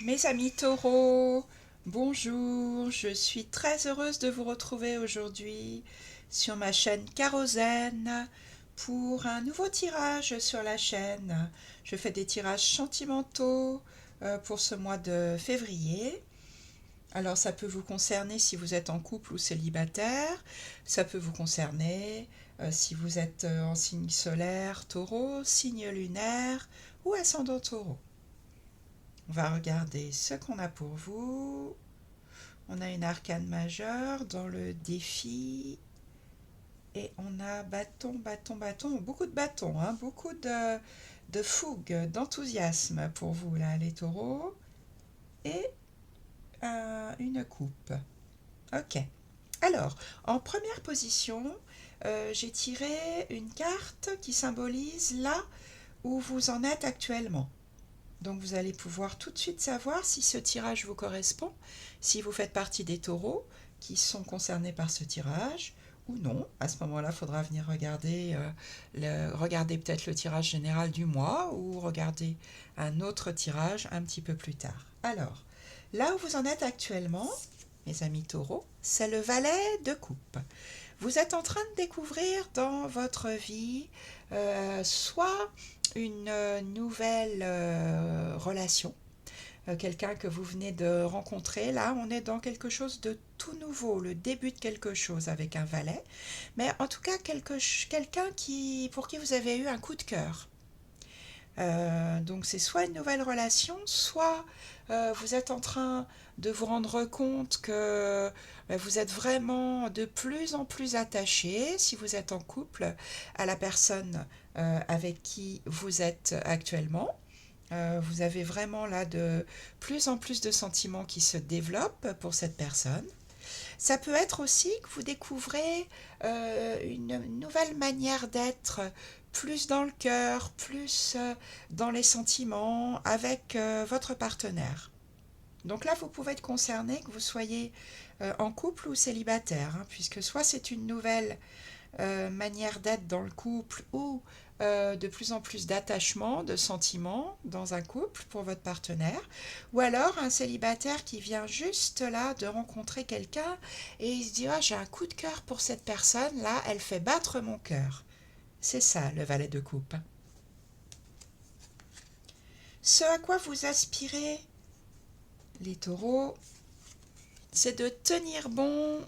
Mes amis taureaux, bonjour, je suis très heureuse de vous retrouver aujourd'hui sur ma chaîne Kérosène pour un nouveau tirage sur la chaîne. Je fais des tirages sentimentaux pour ce mois de février. Alors ça peut vous concerner si vous êtes en couple ou célibataire, ça peut vous concerner si vous êtes en signe solaire, taureau, signe lunaire ou ascendant taureau. On va regarder ce qu'on a pour vous. On a une arcane majeure dans le défi. Et on a bâton, bâton, bâton. Beaucoup de bâtons, hein, beaucoup de fougue, d'enthousiasme pour vous, là, les taureaux. Et une coupe. Ok. Alors, en première position, j'ai tiré une carte qui symbolise là où vous en êtes actuellement. Donc vous allez pouvoir tout de suite savoir si ce tirage vous correspond, si vous faites partie des taureaux qui sont concernés par ce tirage ou non. À ce moment-là, il faudra venir regarder peut-être le tirage général du mois ou regarder un autre tirage un petit peu plus tard. Alors, là où vous en êtes actuellement, mes amis taureaux, c'est le valet de coupe. Vous êtes en train de découvrir dans votre vie soit une nouvelle relation, quelqu'un que vous venez de rencontrer. Là, on est dans quelque chose de tout nouveau, le début de quelque chose avec un valet, mais en tout cas quelqu'un pour qui vous avez eu un coup de cœur. Donc c'est soit une nouvelle relation, soit vous êtes en train de vous rendre compte que vous êtes vraiment de plus en plus attaché, si vous êtes en couple, à la personne avec qui vous êtes actuellement. Vous avez vraiment là de plus en plus de sentiments qui se développent pour cette personne. Ça peut être aussi que vous découvrez une nouvelle manière d'être, plus dans le cœur, plus dans les sentiments avec votre partenaire. Donc là, vous pouvez être concerné, que vous soyez en couple ou célibataire, hein, puisque soit c'est une nouvelle manière d'être dans le couple ou de plus en plus d'attachement, de sentiments dans un couple pour votre partenaire, ou alors un célibataire qui vient juste là de rencontrer quelqu'un et il se dit ah, j'ai un coup de cœur pour cette personne là, elle fait battre mon cœur. C'est ça le valet de coupe. Ce à quoi vous aspirez, les taureaux, c'est de tenir bon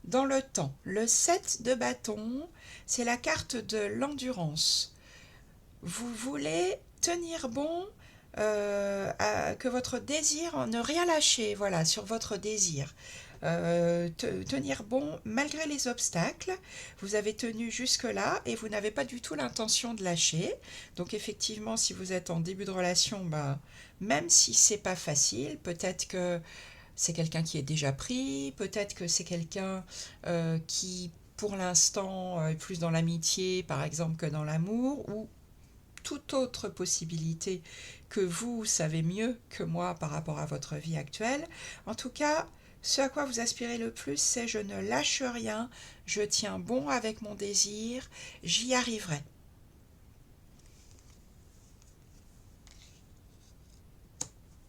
dans le temps. Le 7 de bâton, c'est la carte de l'endurance. Vous voulez tenir bon, que votre désir, ne rien lâcher, voilà, sur votre désir. Tenir bon malgré les obstacles. Vous avez tenu jusque-là et vous n'avez pas du tout l'intention de lâcher. Donc effectivement, si vous êtes en début de relation, bah, même si c'est pas facile, peut-être que c'est quelqu'un qui est déjà pris, peut-être que c'est quelqu'un qui pour l'instant est plus dans l'amitié par exemple que dans l'amour, ou toute autre possibilité que vous savez mieux que moi par rapport à votre vie actuelle. En tout cas, ce à quoi vous aspirez le plus, c'est je ne lâche rien, je tiens bon avec mon désir, j'y arriverai.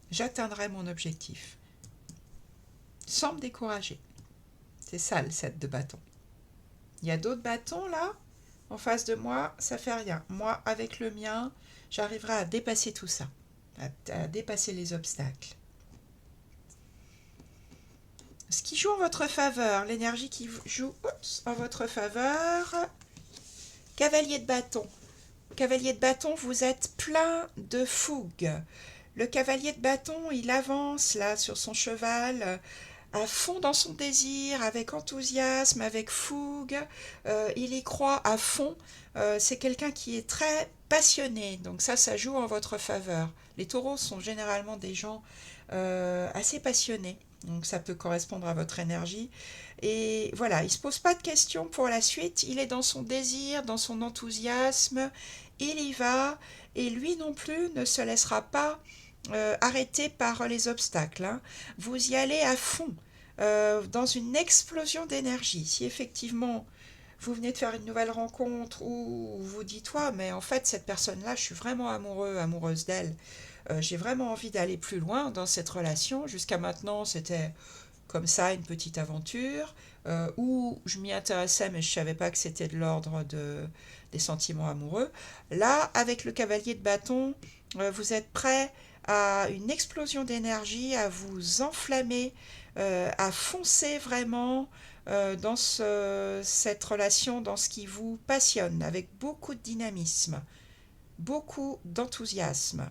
J'atteindrai mon objectif, sans me décourager. C'est ça le 7 de bâton. Il y a d'autres bâtons là, en face de moi, ça fait rien. Moi, avec le mien, j'arriverai à dépasser tout ça, à dépasser les obstacles. Ce qui joue en votre faveur, l'énergie qui joue en votre faveur, cavalier de bâton. Cavalier de bâton, vous êtes plein de fougue. Le cavalier de bâton, il avance là sur son cheval, à fond dans son désir, avec enthousiasme, avec fougue. Il y croit à fond. C'est quelqu'un qui est très passionné, donc ça joue en votre faveur. Les taureaux sont généralement des gens assez passionnés, donc ça peut correspondre à votre énergie. Et voilà, il ne se pose pas de questions pour la suite, il est dans son désir, dans son enthousiasme, il y va, et lui non plus ne se laissera pas arrêter par les obstacles, hein. Vous y allez à fond, dans une explosion d'énergie. Si effectivement vous venez de faire une nouvelle rencontre où vous dites, ouais, mais en fait, cette personne-là, je suis vraiment amoureux, amoureuse d'elle. J'ai vraiment envie d'aller plus loin dans cette relation. Jusqu'à maintenant, c'était comme ça, une petite aventure, où je m'y intéressais, mais je ne savais pas que c'était de l'ordre des sentiments amoureux. Là, avec le cavalier de bâton, vous êtes prêt à une explosion d'énergie, à vous enflammer, à foncer vraiment dans cette relation, dans ce qui vous passionne, avec beaucoup de dynamisme, beaucoup d'enthousiasme.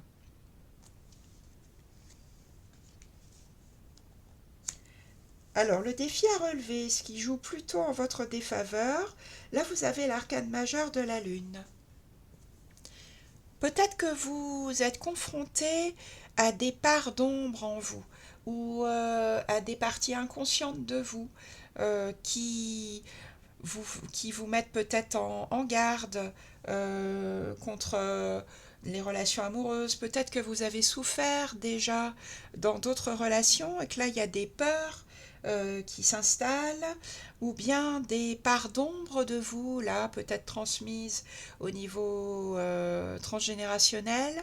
Alors, le défi à relever, ce qui joue plutôt en votre défaveur, là vous avez l'arcane majeur de la Lune. Peut-être que vous êtes confronté à des parts d'ombre en vous ou à des parties inconscientes de vous qui vous, qui vous mettent peut-être en garde contre les relations amoureuses. Peut-être que vous avez souffert déjà dans d'autres relations et que là, il y a des peurs qui s'installent, ou bien des parts d'ombre de vous, là, peut-être transmises au niveau transgénérationnel.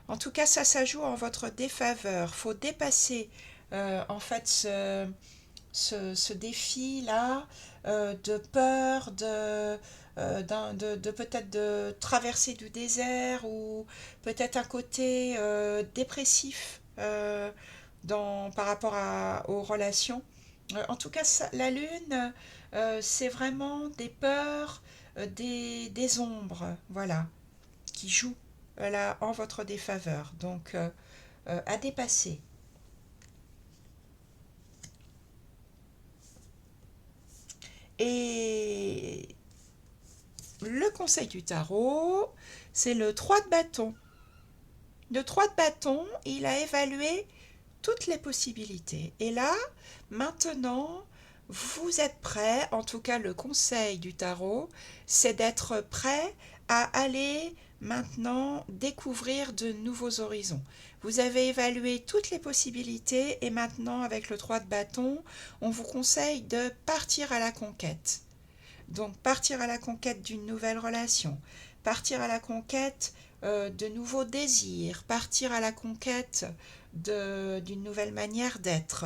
En tout cas, ça joue en votre défaveur. Faut dépasser en fait ce défi-là de peur, de peut-être de traverser du désert ou peut-être un côté dépressif par rapport aux relations. En tout cas, la lune, c'est vraiment des peurs, des ombres, voilà, qui jouent là en votre défaveur. Donc, à dépasser. Et le conseil du tarot, c'est le 3 de bâton. Le 3 de bâton, il a évalué toutes les possibilités. Et là, maintenant, vous êtes prêt, en tout cas le conseil du tarot, c'est d'être prêt à aller maintenant découvrir de nouveaux horizons. Vous avez évalué toutes les possibilités et maintenant avec le 3 de bâton, on vous conseille de partir à la conquête. Donc partir à la conquête d'une nouvelle relation, partir à la conquête de nouveaux désirs, partir à la conquête d'une nouvelle manière d'être.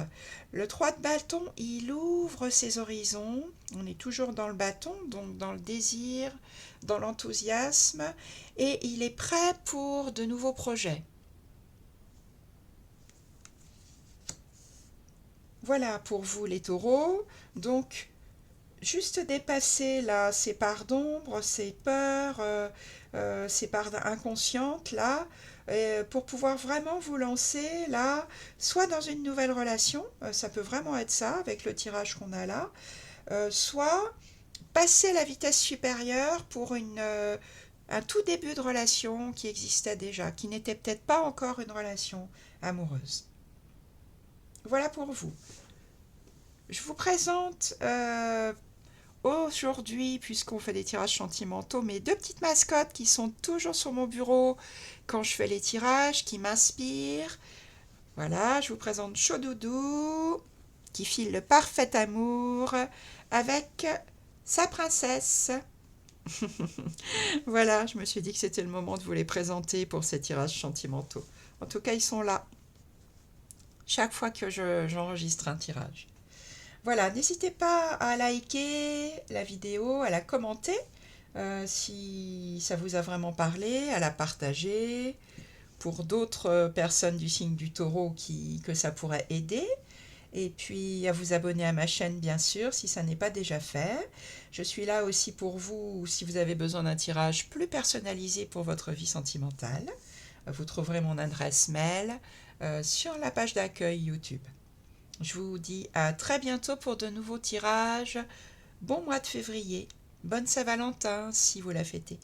Le 3 de bâton, il ouvre ses horizons, on est toujours dans le bâton, donc dans le désir, dans l'enthousiasme, et il est prêt pour de nouveaux projets. Voilà pour vous les taureaux, donc juste dépasser là ces parts d'ombre, ces peurs, ces parts inconscientes là, pour pouvoir vraiment vous lancer là, soit dans une nouvelle relation, ça peut vraiment être ça avec le tirage qu'on a là, soit passer la vitesse supérieure pour un tout début de relation qui existait déjà, qui n'était peut-être pas encore une relation amoureuse. Voilà pour vous. Je vous présente aujourd'hui, puisqu'on fait des tirages sentimentaux, mes deux petites mascottes qui sont toujours sur mon bureau quand je fais les tirages, qui m'inspirent. Voilà, je vous présente Chaudoudou, qui file le parfait amour avec sa princesse. Voilà, je me suis dit que c'était le moment de vous les présenter pour ces tirages sentimentaux. En tout cas, ils sont là chaque fois que j'enregistre un tirage. Voilà, n'hésitez pas à liker la vidéo, à la commenter si ça vous a vraiment parlé, à la partager pour d'autres personnes du signe du taureau que ça pourrait aider. Et puis à vous abonner à ma chaîne bien sûr si ça n'est pas déjà fait. Je suis là aussi pour vous si vous avez besoin d'un tirage plus personnalisé pour votre vie sentimentale. Vous trouverez mon adresse mail sur la page d'accueil YouTube. Je vous dis à très bientôt pour de nouveaux tirages. Bon mois de février. Bonne Saint-Valentin si vous la fêtez.